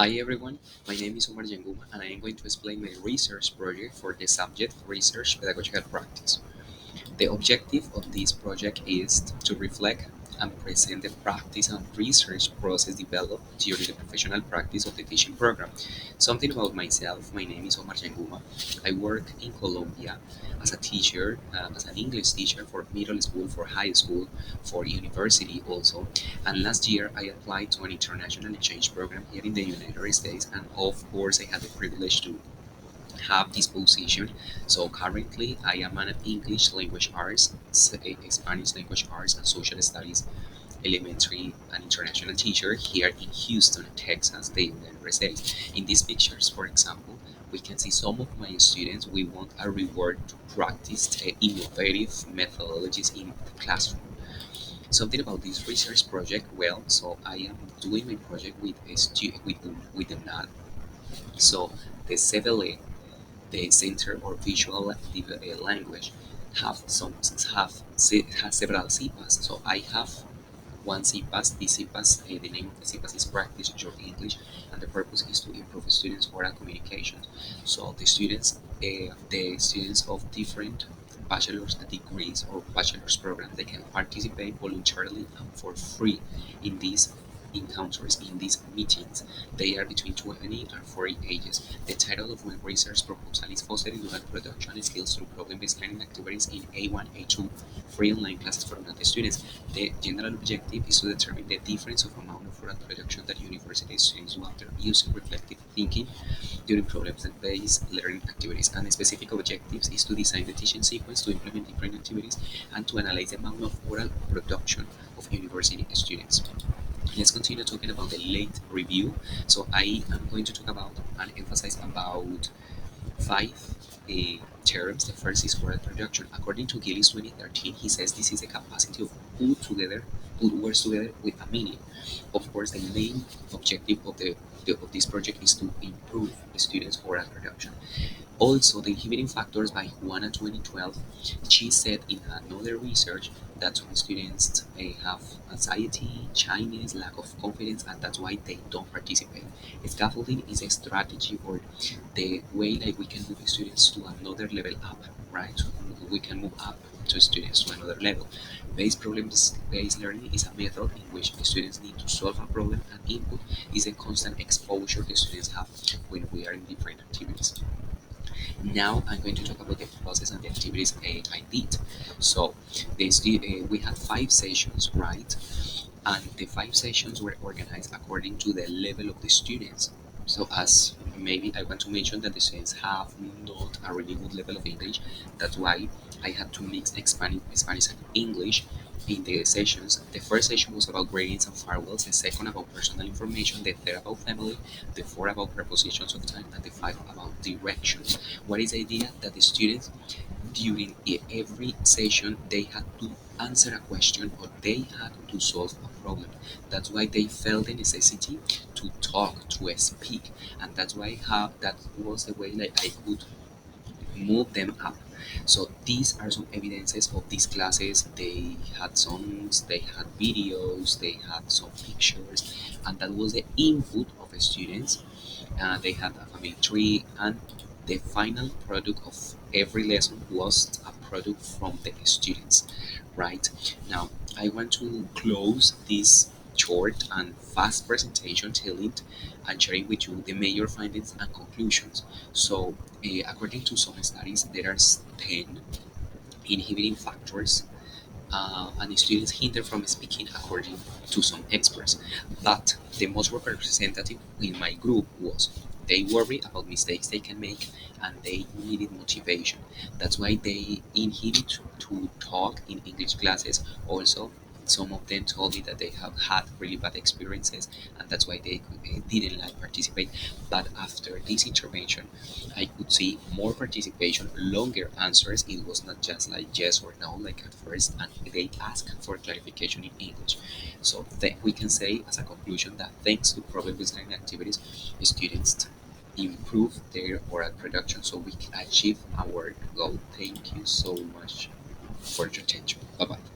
Hi everyone, my name is Omar Yanguma and I am going to explain my research project for the subject Research Pedagogical Practice. The objective of this project is to reflect and present the practice and research process developed during the professional practice of the teaching program. Something about myself, my name is Omar Yanguma. I work in Colombia as a teacher, as an English teacher for middle school, for high school, for university also. And last year I applied to an international exchange program here in the United States, and of course I had the privilege to have this position. So currently, I am an English language arts, Spanish language arts, and social studies elementary and international teacher here in Houston, Texas, the United States. In these pictures, for example, we can see some of my students. We want a reward to practice innovative methodologies in the classroom. Something about this research project. Well, so I am doing my project with a with the NAD. So the CVLA, the Center or Visual Language, have some have has several CPAs. So I have one CPAS. The CPAS, the name of the CPAS is Practice Your English, and the purpose is to improve students' oral communication. So the students of different bachelor's degrees or bachelor's programs, they can participate voluntarily and for free in these encounters, in these meetings. They are between 20 and 40 ages. The title of my research proposal is Fostering Dual Production Skills through Problem-Based Learning Activities in A1, A2, free online classes for non students. The general objective is to determine the difference of amount of oral production that university students do after using reflective thinking during problems-based learning activities. And the specific objectives is to design the teaching sequence, to implement different activities, and to analyze the amount of oral production of university students. Let's continue talking about the late review. So I am going to talk about and emphasize about five terms. The first is oral production. According to Gillis 2013, he says this is the capacity of put words together with a meaning. Of course, the main objective of this project is to improve the students' oral production. Also, the inhibiting factors by Juana 2012, she said in another research that some students have anxiety, shyness, lack of confidence, and that's why they don't participate. Scaffolding is a strategy or the way like we can move students to another level up, right? We can move up to students to another level. Based learning is a method in which the students need to solve a problem, and input is a constant exposure the students have when we are in different activities. Now I'm going to talk about the process and the activities I did. So we had 5 sessions, right? And the 5 sessions were organized according to the level of the students. So as maybe I want to mention that the students have not a really good level of English. That's why I had to mix Spanish and English in the sessions. The first session was about greetings and farewells, the second about personal information, the third about family, the fourth about prepositions of time, and the fifth about directions. What is the idea? That the students during every session they had to answer a question or they had to solve a problem. That's why they felt the necessity to talk, to speak, and that's why how that was the way like I could move them up. So these are some evidences of these classes. They had songs, they had videos, they had some pictures, and that was the input of the students. They had a family tree, and the final product of every lesson was a product from the students. Right now, I want to close this short and fast presentation, telling and sharing with you the major findings and conclusions. So, according to some studies, there are 10 inhibiting factors and students hinder from speaking according to some experts. But the most representative in my group was they worry about mistakes they can make and they needed motivation. That's why they inhibit to talk in English classes. Also, some of them told me that they have had really bad experiences and that's why they didn't like participate. But after this intervention, I could see more participation, longer answers. It was not just like yes or no, like at first, and they asked for clarification in English. So we can say as a conclusion that thanks to problem-based learning activities, students improve their oral production so we can achieve our goal. Thank you so much for your attention. Bye bye.